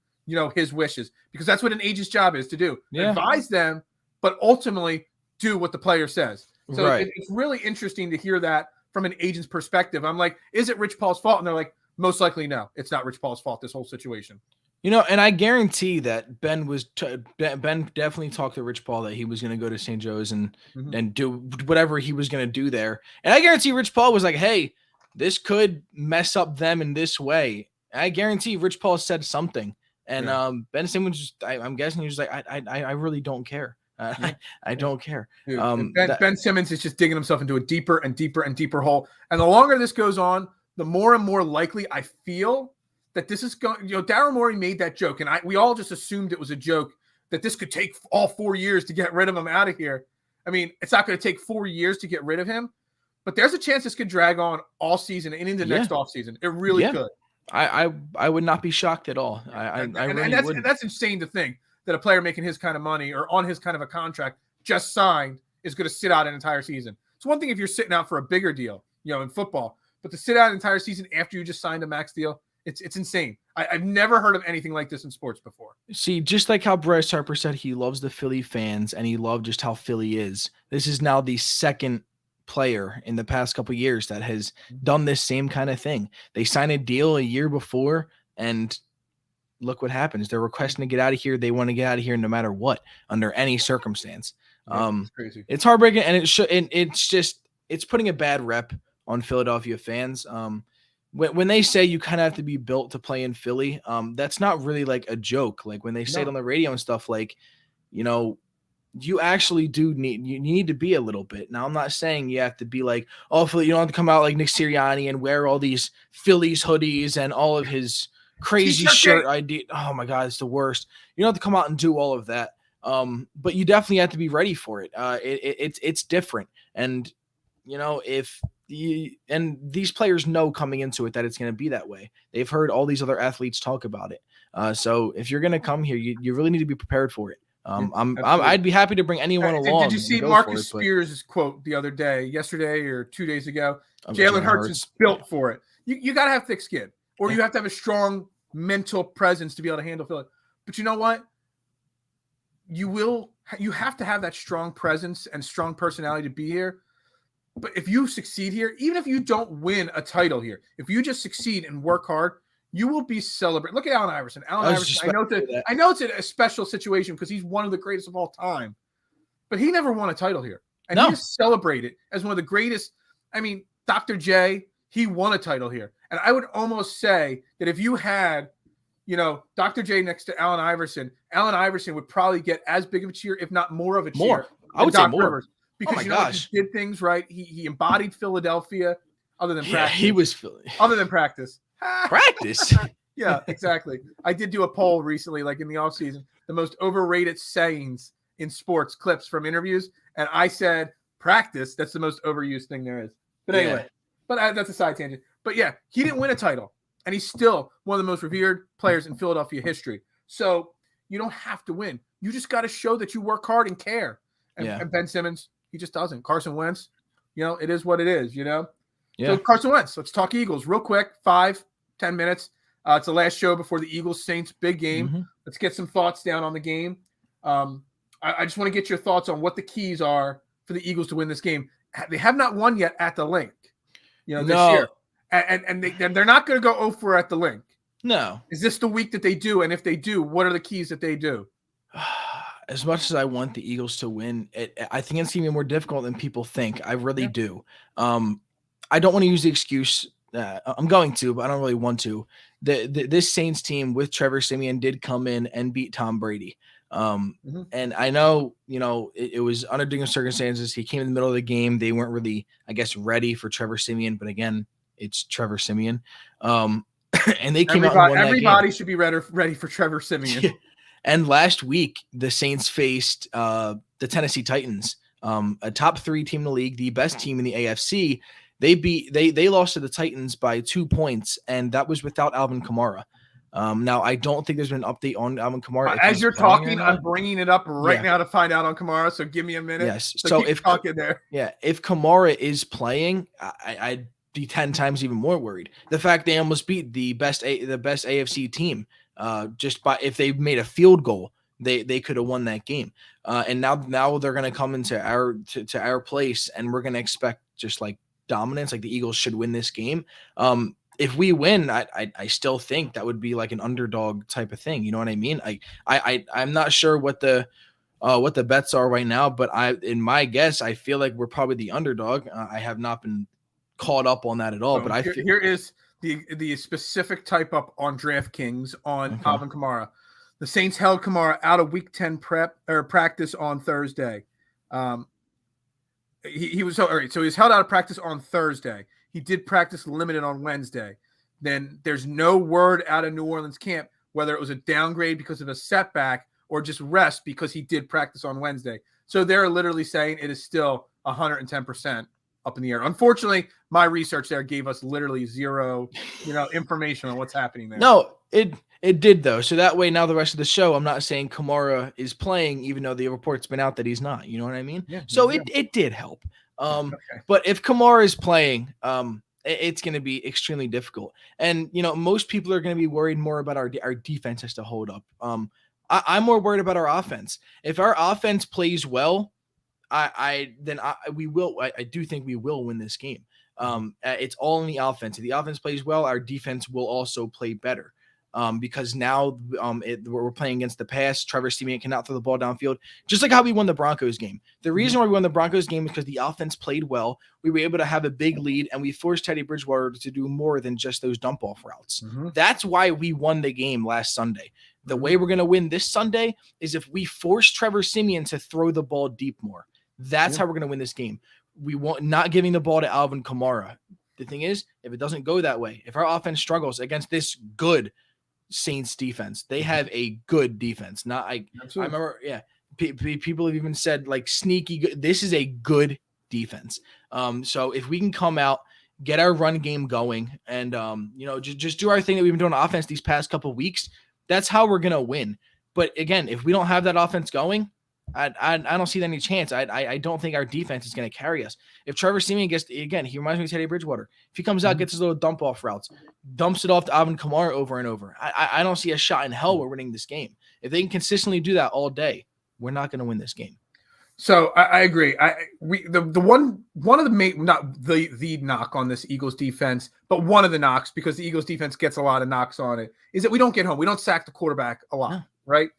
his wishes, because that's what an agent's job is to do. Yeah. Advise them, but ultimately do what the player says. So it's really interesting to hear that from an agent's perspective. I'm like, is it Rich Paul's fault? And they're like, most likely no, it's not Rich Paul's fault, this whole situation. And I guarantee that Ben definitely talked to Rich Paul that he was going to go to St. Joe's and do whatever he was going to do there. And I guarantee Rich Paul was like, hey, this could mess up them in this way. And I guarantee Rich Paul said something. And Ben Simmons, I'm guessing he was like, I really don't care. I don't care. Ben Simmons is just digging himself into a deeper and deeper and deeper hole. And the longer this goes on, the more and more likely I feel that this is going. Daryl Morey made that joke, and we all just assumed it was a joke, that this could take all 4 years to get rid of him out of here. I mean, it's not going to take 4 years to get rid of him, but there's a chance this could drag on all season and into next offseason. It really could. I would not be shocked at all. I really wouldn't. That's insane to think that a player making his kind of money or on his kind of a contract just signed is going to sit out an entire season. It's one thing if you're sitting out for a bigger deal, in football, but to sit out an entire season after you just signed a max deal, it's insane. I've never heard of anything like this in sports before. See, just like how Bryce Harper said he loves the Philly fans and he loved just how Philly is, this is now the second player in the past couple of years that has done this same kind of thing. They signed a deal a year before, and look what happens. They're requesting to get out of here. They want to get out of here no matter what, under any circumstance. It's crazy. It's heartbreaking, and it's putting a bad rep on Philadelphia fans. When they say you kind of have to be built to play in Philly, that's not really like a joke. Like when they say it on the radio and stuff, like, you actually do need to be a little bit. Now, I'm not saying you have to be like, oh, Philly, you don't have to come out like Nick Sirianni and wear all these Phillies hoodies and all of his crazy shirt idea. Oh my God, it's the worst. You don't have to come out and do all of that. But you definitely have to be ready for it. It's different. And, and these players know coming into it that it's going to be that way. They've heard all these other athletes talk about it. So if you're going to come here, you really need to be prepared for it. I'd be happy to bring anyone along. Did you see Marcus Spears' quote the other day, yesterday or 2 days ago? Jalen Hurts is built for it. You got to have thick skin, or you have to have a strong mental presence to be able to handle it. But you know what? You have to have that strong presence and strong personality to be here. But if you succeed here, even if you don't win a title here, if you just succeed and work hard, you will be celebrated. Look at Allen Iverson. Allen Iverson. I know it's a special situation because he's one of the greatest of all time, but he never won a title here, and he is celebrated as one of the greatest. I mean, Dr. J, he won a title here, and I would almost say that if you had, Dr. J next to Allen Iverson would probably get as big of a cheer, if not more of a cheer. I would say more. Rivers, because he did things right. He embodied Philadelphia, other than practice. He was other than practice. Practice. Yeah, exactly. I did do a poll recently, like in the offseason, the most overrated sayings in sports clips from interviews, and I said practice. That's the most overused thing there is. But anyway, that's a side tangent. But yeah, he didn't win a title, and he's still one of the most revered players in Philadelphia history. So you don't have to win. You just got to show that you work hard and care. And Ben Simmons, he just doesn't. Carson Wentz, it is what it is, Yeah. So Carson Wentz, let's talk Eagles real quick, 5-10 minutes. It's the last show before the Eagles-Saints big game. Mm-hmm. Let's get some thoughts down on the game. I just want to get your thoughts on what the keys are for the Eagles to win this game. They have not won yet at the Link, this year. And they're not going to go 0-4 at the Link. No. Is this the week that they do? And if they do, what are the keys that they do? As much as I want the Eagles to win, I think it's going to be more difficult than people think. I really do. I don't want to use the excuse. I'm going to, but I don't really want to. This Saints team with Trevor Siemian did come in and beat Tom Brady. And I know, it was under different circumstances. He came in the middle of the game. They weren't really, I guess, ready for Trevor Siemian. But again, it's Trevor Siemian. And they came out and won that game. Everybody should be ready for Trevor Siemian. Yeah. And last week, the Saints faced the Tennessee Titans, a top 3 team in the league, the best team in the AFC. They lost to the Titans by 2 points, and that was without Alvin Kamara. Now, I don't think there's been an update on Alvin Kamara. As you're talking, I'm bringing it up now to find out on Kamara, so give me a minute. Yes. So if Kamara is playing, I'd be 10 times even more worried. The fact they almost beat the best AFC team just by if they made a field goal, they could have won that game. And now they're going to come into our place, and we're going to expect just like dominance, like the Eagles should win this game. If we win, I still think that would be like an underdog type of thing. You know what I mean? I'm not sure what the bets are right now, but in my guess, I feel like we're probably the underdog. I have not been caught up on that at all, but here is the specific type up on DraftKings on Alvin Kamara. The Saints held Kamara out of Week 10 practice on Thursday. He was so he's held out of practice on Thursday. He did practice limited on Wednesday. Then there's no word out of New Orleans camp whether it was a downgrade because of a setback or just rest because he did practice on Wednesday. So they're literally saying it is still 110% up in the air. Unfortunately, my research there gave us literally zero, information on what's happening there. No, it did though. So that way now the rest of the show, I'm not saying Kamara is playing, even though the report's been out that he's not. You know what I mean? Yeah. So it did help. But if Kamara is playing, it's going to be extremely difficult. And, most people are going to be worried more about our defense has to hold up. I'm more worried about our offense. If our offense plays well, I do think we will win this game. It's all in the offense. If the offense plays well, our defense will also play better. Because now we're playing against the pass. Trevor Siemian cannot throw the ball downfield, just like how we won the Broncos game. The reason why we won the Broncos game is because the offense played well. We were able to have a big lead, and we forced Teddy Bridgewater to do more than just those dump-off routes. That's why we won the game last Sunday. The way we're going to win this Sunday is if we force Trevor Siemian to throw the ball deep more. That's how we're going to win this game. We want not giving the ball to Alvin Kamara. The thing is, if it doesn't go that way, if our offense struggles against this good Saints defense, they have a good defense. I remember, people have even said like sneaky good. This is a good defense. So if we can come out, get our run game going, and just do our thing that we've been doing on offense these past couple of weeks, that's how we're gonna win. But again, if we don't have that offense going, I don't see any chance. I don't think our defense is going to carry us. If Trevor Siemian he reminds me of Teddy Bridgewater. If he comes out, gets his little dump off routes, dumps it off to Alvin Kamara over and over, I don't see a shot in hell we're winning this game. If they can consistently do that all day, we're not going to win this game. So I agree. One of the main, not the knock on this Eagles defense, but one of the knocks, because the Eagles defense gets a lot of knocks on it, is that we don't get home. We don't sack the quarterback a lot, right?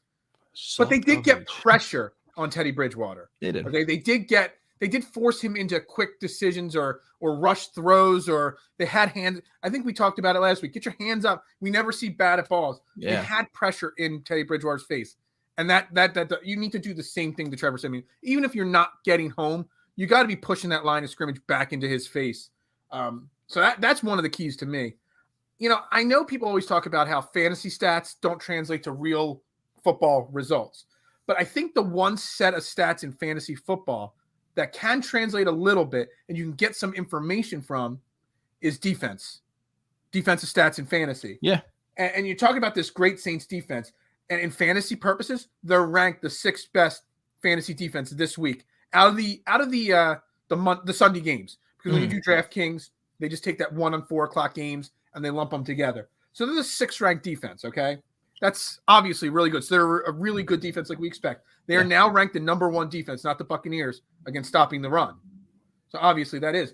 But they did get pressure on Teddy Bridgewater. They did. Okay, they did force him into quick decisions or rush throws, or they had hands. I think we talked about it last week. Get your hands up. We never see bad at balls. Yeah. They had pressure in Teddy Bridgewater's face. And that you need to do the same thing to Trevor Siemian. Even if you're not getting home, you got to be pushing that line of scrimmage back into his face. So that's one of the keys to me. I know people always talk about how fantasy stats don't translate to real football results, but I think the one set of stats in fantasy football that can translate a little bit and you can get some information from is defensive stats in fantasy. Yeah. And you talk about this great Saints defense. And in fantasy purposes, they're ranked the 6th best fantasy defense this week out of the Sunday games. Because when you do DraftKings, they just take that 1 on 4 o'clock games and they lump them together. So they're the 6th ranked defense. Okay, that's obviously really good. So they're a really good defense, like we expect. They are now ranked the number 1 defense, not the Buccaneers, against stopping the run. So obviously that is,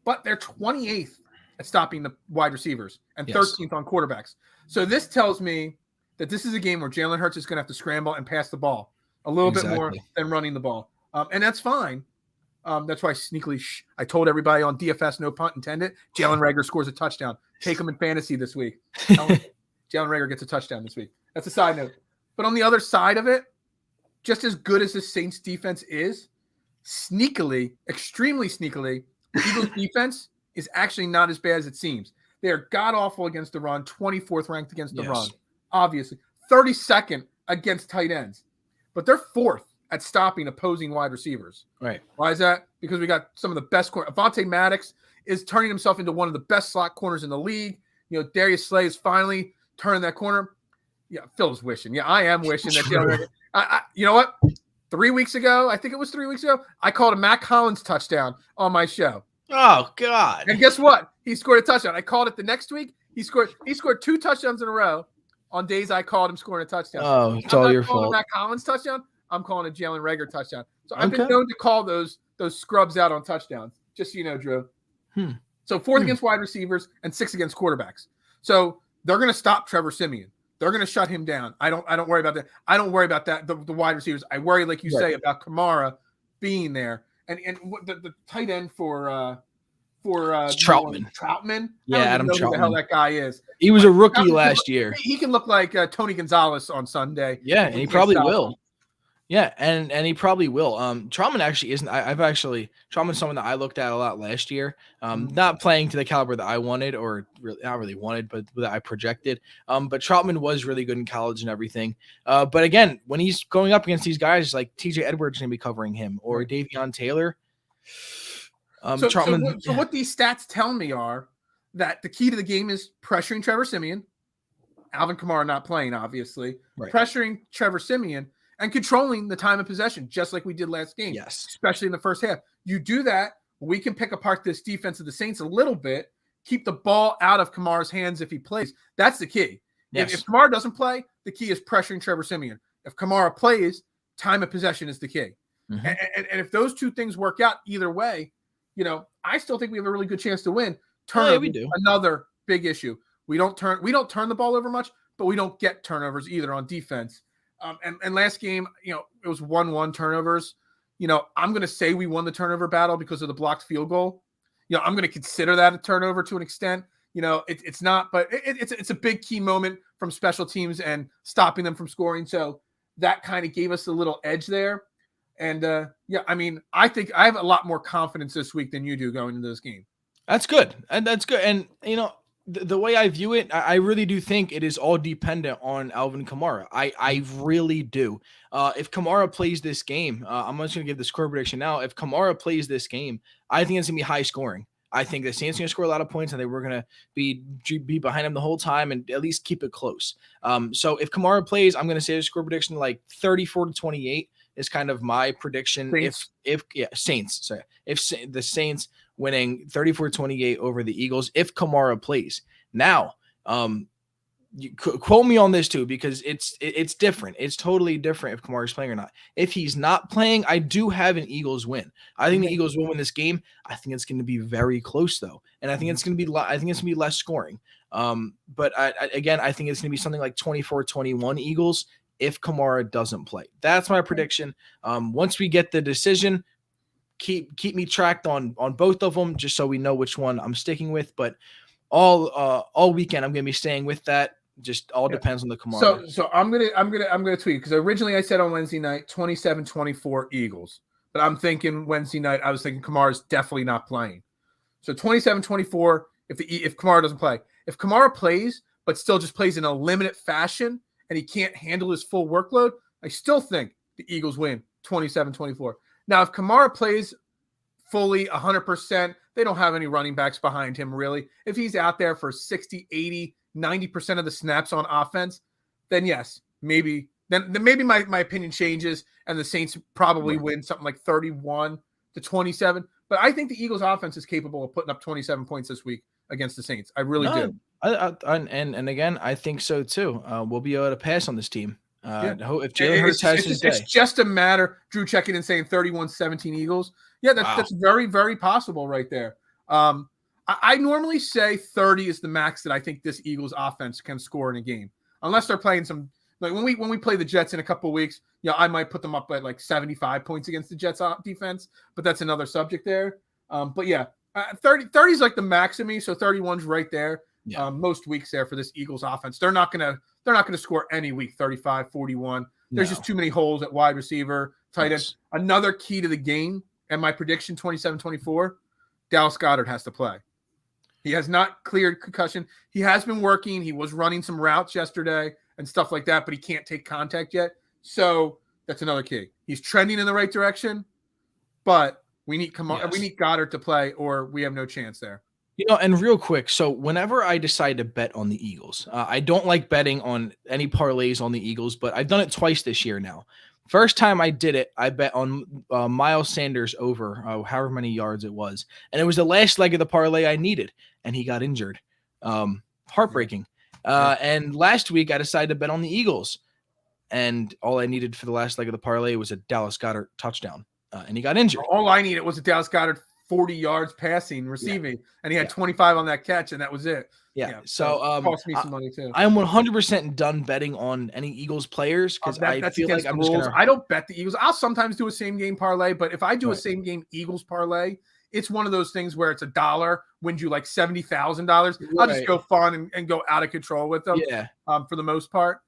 but they're 28th at stopping the wide receivers and 13th on quarterbacks. So this tells me that this is a game where Jalen Hurts is going to have to scramble and pass the ball a little bit more than running the ball. And that's fine. That's why sneakily I told everybody on DFS, no punt intended, Jalen Reagor scores a touchdown. Take him in fantasy this week. Jalen Reagor gets a touchdown this week. That's a side note. But on the other side of it, just as good as the Saints defense is, sneakily, extremely sneakily, the Eagles defense is actually not as bad as it seems. They are god-awful against the run, 24th ranked against the run. Obviously, 32nd against tight ends, but they're 4th at stopping opposing wide receivers. Right. Why is that? Because we got some of the best corners. Avonte Maddox is turning himself into one of the best slot corners in the league. Darius Slay is finally turning that corner. Yeah, Phil's wishing. Yeah, I am wishing that. You know what? 3 weeks ago, I think it was 3 weeks ago, I called a Matt Collins touchdown on my show. Oh God! And guess what? He scored a touchdown. I called it the next week. He scored 2 touchdowns in a row. On days I called him scoring a touchdown. Oh, it's all your fault. Matt Collins touchdown. I'm calling a Jalen Reagor touchdown. So I've been known to call those scrubs out on touchdowns. Just so you know, Drew. So 4th against wide receivers and 6th against quarterbacks. So they're going to stop Trevor Siemian. They're going to shut him down. I don't worry about that. I don't worry about that. The wide receivers. I worry, like you say, about Kamara being there and the tight end for Troutman. Troutman. Yeah, Adam Troutman. Who the hell that guy is? He was a rookie last year. He can look like Tony Gonzalez on Sunday. Yeah, and he probably will. Yeah, and he probably will. Troutman actually isn't. Troutman's someone that I looked at a lot last year. Not playing to the caliber that I wanted, or really, not really wanted, but that I projected. But Troutman was really good in college and everything. But again, when he's going up against these guys, like TJ Edwards going to be covering him, or Davion Taylor. So what these stats tell me are that the key to the game is pressuring Trevor Siemian, Alvin Kamara not playing, obviously, pressuring Trevor Siemian, and controlling the time of possession, just like we did last game, especially in the first half. You do that, we can pick apart this defense of the Saints a little bit, keep the ball out of Kamara's hands if he plays. That's the key. Yes. If Kamara doesn't play, the key is pressuring Trevor Siemian. If Kamara plays, time of possession is the key. And if those two things work out either way, I still think we have a really good chance to win. We do. Another big issue. We don't turn the ball over much, but we don't get turnovers either on defense. And last game, it was 1-1 turnovers. I'm going to say we won the turnover battle because of the blocked field goal. I'm going to consider that a turnover to an extent. It's not, but it's a big key moment from special teams and stopping them from scoring. So that kind of gave us a little edge there. And I think I have a lot more confidence this week than you do going into this game. That's good. And the way I view it, I really do think it is all dependent on Alvin Kamara. I really do. If Kamara plays this game, I'm just going to give the score prediction now. If Kamara plays this game, I think it's going to be high scoring. I think the Saints are going to score a lot of points, and they were going to be behind him the whole time and at least keep it close. So if Kamara plays, I'm going to say the score prediction like 34-28 is kind of my prediction. Saints. If the Saints winning 34-28 over the Eagles, if Kamara plays. Now, quote me on this too, because it's different. It's totally different if Kamara's playing or not. If he's not playing, I do have an Eagles win. I think the Eagles will win this game. I think it's going to be very close though, and I think it's going to be I think it's going to be less scoring. But I think it's going to be something like 24-21 Eagles if Kamara doesn't play. That's my prediction. Once we get the decision, keep me tracked on both of them, just so we know which one I'm sticking with. But all weekend I'm going to be staying with that. Just all depends on the Kamara. So I'm gonna tweet, because originally I said on Wednesday night 27-24 Eagles, but I'm thinking Wednesday night I was thinking Kamara's definitely not playing. So 27-24 if Kamara doesn't play. If Kamara plays but still just plays in a limited fashion and he can't handle his full workload, I still think the Eagles win 27-24. Now if Kamara plays fully 100%, they don't have any running backs behind him really. If he's out there for 60, 80, 90% of the snaps on offense, then yes, maybe my opinion changes and the Saints probably win something like 31-27. But I think the Eagles offense is capable of putting up 27 points this week against the Saints. I really do. And again, I think so too. We'll be able to pass on this team. If Jalen Hurts has his day. It's just a matter, Drew checking and saying 31-17 Eagles. Yeah, that's very, very possible right there. I normally say 30 is the max that I think this Eagles offense can score in a game, unless they're playing some, like when we play the Jets in a couple of weeks. I might put them up at like 75 points against the Jets defense, but that's another subject there. But yeah, 30 is like the max of me, so 31's right there. Yeah. Most weeks there for this Eagles offense. They're not gonna score any week 35, 41. There's just too many holes at wide receiver, tight end. Another key to the game, and my prediction 27-24, Dallas Goedert has to play. He has not cleared concussion. He has been working. He was running some routes yesterday and stuff like that, but he can't take contact yet. So that's another key. He's trending in the right direction, but we need Goedert to play, or we have no chance there. And real quick, so whenever I decide to bet on the Eagles, I don't like betting on any parlays on the Eagles, but I've done it twice this year now. First time I did it, I bet on Miles Sanders over however many yards it was. And it was the last leg of the parlay I needed, and he got injured. Heartbreaking. And last week, I decided to bet on the Eagles. And all I needed for the last leg of the parlay was a Dallas Goedert touchdout, and he got injured. All I needed was a Dallas Goedert 40 yards passing, receiving, and he had 25 on that catch, and that was it. So it cost me some money too. I am 100% done betting on any Eagles players, because I feel like I'm just gonna... I don't bet the Eagles. I'll sometimes do a same game parlay, but if I do a same game Eagles parlay, it's one of those things where it's $1 wins you like $70,000. I'll just go fun and go out of control with them. For the most part.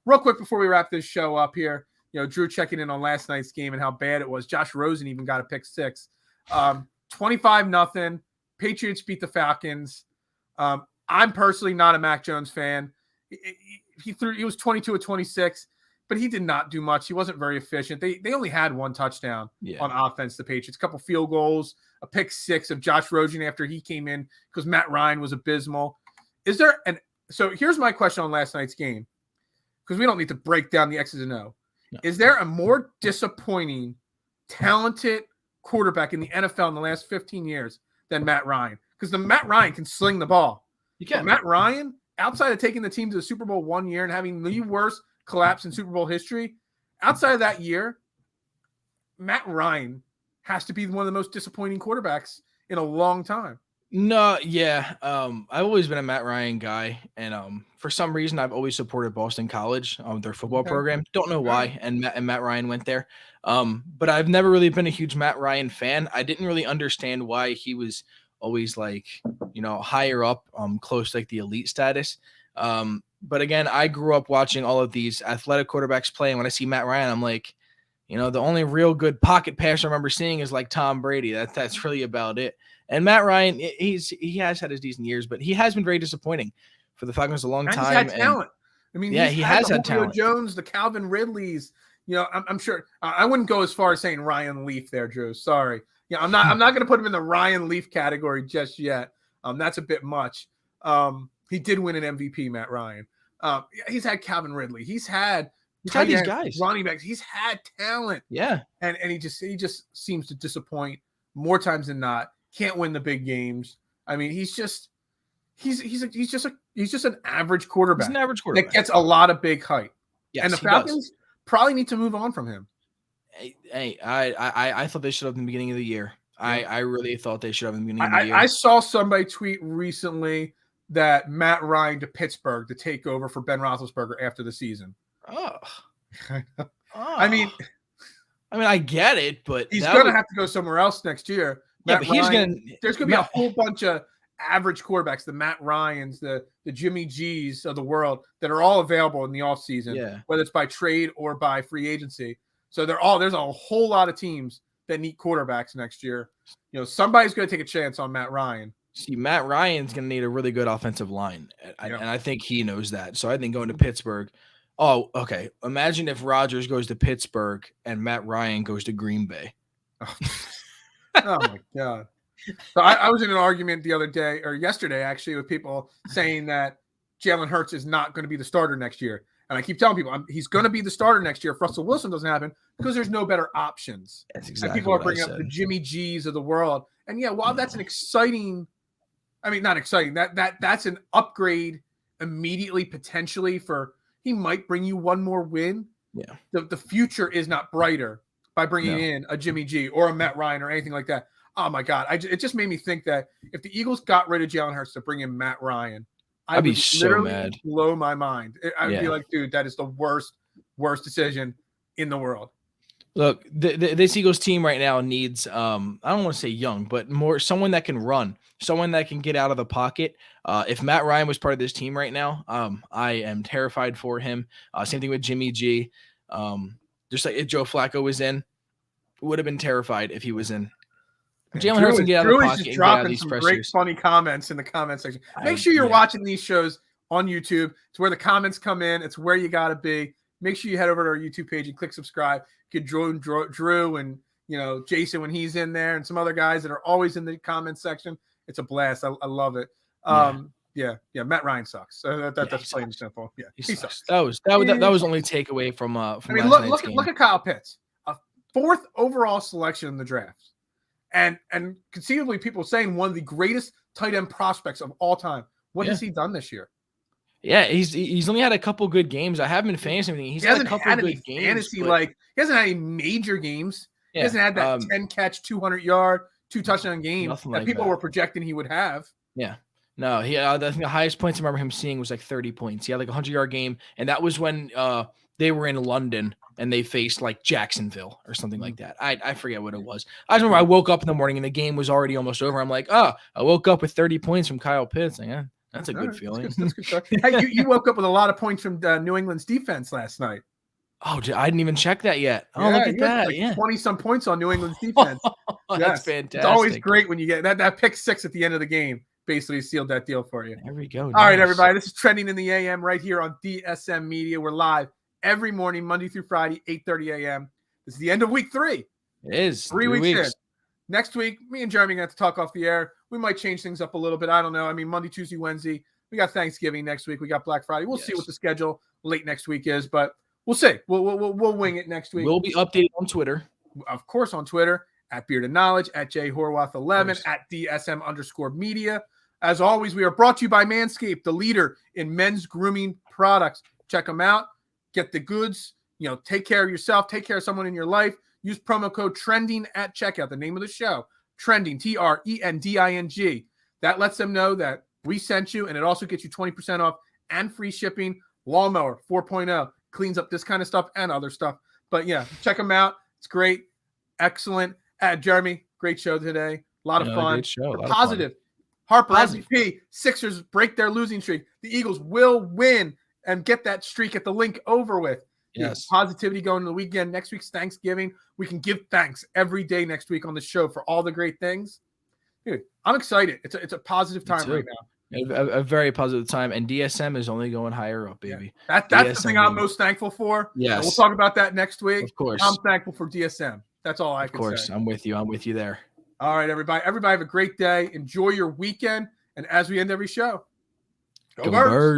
Real quick before we wrap this show up here, Drew checking in on last night's game and how bad it was. Josh Rosen even got a pick six. 25-0. Patriots beat the Falcons. I'm personally not a Mac Jones fan. He was 22 of 26, but he did not do much. He wasn't very efficient. They only had one touchdown on offense, the Patriots. A couple field goals, a pick six of Josh Rosen after he came in because Matt Ryan was abysmal. So here's my question on last night's game, because we don't need to break down the X's and O. No. Is there a more disappointing, talented quarterback in the NFL in the last 15 years than Matt Ryan? Because Matt Ryan can sling the ball. You can. Matt Ryan, outside of taking the team to the Super Bowl one year and having the worst collapse in Super Bowl history, outside of that year, Matt Ryan has to be one of the most disappointing quarterbacks in a long time. No, yeah. I've always been a Matt Ryan guy, and for some reason I've always supported Boston College, their football program. Don't know why, and Matt Ryan went there. But I've never really been a huge Matt Ryan fan. I didn't really understand why he was always higher up, close to like the elite status. But again, I grew up watching all of these athletic quarterbacks play, and when I see Matt Ryan, I'm like, the only real good pocket passer I remember seeing is like Tom Brady. That's really about it. And Matt Ryan, he has had his decent years, but he has been very disappointing for the Falcons a long time. He's had talent. He has had talent. Jones, the Calvin Ridleys. I'm sure. I wouldn't go as far as saying Ryan Leaf there, Drew. Sorry. I'm not going to put him in the Ryan Leaf category just yet. That's a bit much. He did win an MVP, Matt Ryan. He's had Calvin Ridley. He's had these guys, running backs. He's had talent. Yeah, and he just seems to disappoint more times than not. Can't win the big games. He's he's just an average quarterback. He's an average quarterback that gets a lot of big hype. Yes, and the Falcons probably need to move on from him. Hey, I thought they should have in the beginning of the year. Yeah. I really thought they should have in the beginning of the year. I saw somebody tweet recently that Matt Ryan to Pittsburgh to take over for Ben Roethlisberger after the season. I mean, I get it, but he's going to have to go somewhere else next year. Yeah, but there's going to be a whole bunch of average quarterbacks, the Matt Ryans, the Jimmy G's of the world that are all available in the offseason, whether it's by trade or by free agency. So there's a whole lot of teams that need quarterbacks next year. Somebody's going to take a chance on Matt Ryan. See, Matt Ryan's going to need a really good offensive line, and I think he knows that. So I think going to Pittsburgh. Oh, okay. Imagine if Rodgers goes to Pittsburgh and Matt Ryan goes to Green Bay. Oh my God. So I was in an argument the other day or yesterday, actually, with people saying that Jalen Hurts is not going to be the starter next year. And I keep telling people he's going to be the starter next year if Russell Wilson doesn't happen because there's no better options. That's exactly and people are bringing up the Jimmy G's of the world. And while that's an exciting, not exciting, that's an upgrade immediately potentially for he might bring you one more win. Yeah. The future is not brighter by bringing in a Jimmy G or a Matt Ryan or anything like that. Oh my God. It just made me think that if the Eagles got rid of Jalen Hurts to bring in Matt Ryan, I'd be so mad. Blow my mind. I'd be like, dude, that is the worst decision in the world. Look, this Eagles team right now needs, I don't want to say young, but more someone that can run, someone that can get out of the pocket. If Matt Ryan was part of this team right now, I am terrified for him. Same thing with Jimmy G. Just like if Joe Flacco was in, would have been terrified if he was in. Jalen Hurts can get out of the pocket and get out of these pressures. Great funny comments in the comment section. Make sure you're watching these shows on YouTube. It's where the comments come in. It's where you got to be. Make sure you head over to our YouTube page and click subscribe. Get Drew and Jason when he's in there and some other guys that are always in the comment section. It's a blast. I love it. Matt Ryan sucks. That's plain and simple. Yeah, he sucks. That was the only takeaway from look at Kyle Pitts, a 4th overall selection in the draft. And conceivably, people saying one of the greatest tight end prospects of all time. What has he done this year? Yeah, he's only had a couple good games. I haven't been fantasy anything. He's had a couple good games. Fantasy, he hasn't had any major games. He hasn't had that 10 catch, 200-yard, 2 touchdown game that people were projecting he would have. Yeah. No, I think the highest points I remember him seeing was like 30 points. He had like a 100-yard game, and that was when they were in London and they faced like Jacksonville or something like that. I forget what it was. I just remember I woke up in the morning and the game was already almost over. I'm like, I woke up with 30 points from Kyle Pitts. Like, that's a good feeling. That's good. Hey, you woke up with a lot of points from New England's defense last night. Oh, I didn't even check that yet. Oh, look at that. 20-some points on New England's defense. That's fantastic. It's always great when you get that pick 6 at the end of the game. Basically sealed that deal for you. There we go. All right, everybody. This is Trending in the AM right here on DSM Media. We're live every morning, Monday through Friday, 8:30 a.m. This is the end of week 3. It is. 3 weeks in. Next week, me and Jeremy are going to have to talk off the air. We might change things up a little bit. I don't know. Monday, Tuesday, Wednesday. We got Thanksgiving next week. We got Black Friday. We'll see what the schedule late next week is, but we'll see. We'll wing it next week. We'll be updated on Twitter. Of course, on Twitter, at Bearded Knowledge, at jhorwath11, at DSM_media. As always, we are brought to you by Manscaped, the leader in men's grooming products. Check them out. Get the goods. Take care of yourself. Take care of someone in your life. Use promo code TRENDING at checkout. The name of the show, Trending, TRENDING. That lets them know that we sent you, and it also gets you 20% off and free shipping. Lawnmower 4.0 cleans up this kind of stuff and other stuff. But check them out. It's great. Excellent. Jeremy, great show today. A lot of fun. Great show. Positive. Harper, MVP, Sixers break their losing streak. The Eagles will win and get that streak at the link over with. Yes. Positivity going into the weekend. Next week's Thanksgiving. We can give thanks every day next week on the show for all the great things. Dude, I'm excited. It's a positive time right now. A very positive time, and DSM is only going higher up, baby. Yeah. That's the thing I'm most thankful for. Yes. And we'll talk about that next week. Of course. I'm thankful for DSM. That's all I can say. Of course. I'm with you there. All right, everybody. Everybody have a great day. Enjoy your weekend. And as we end every show, go Birds.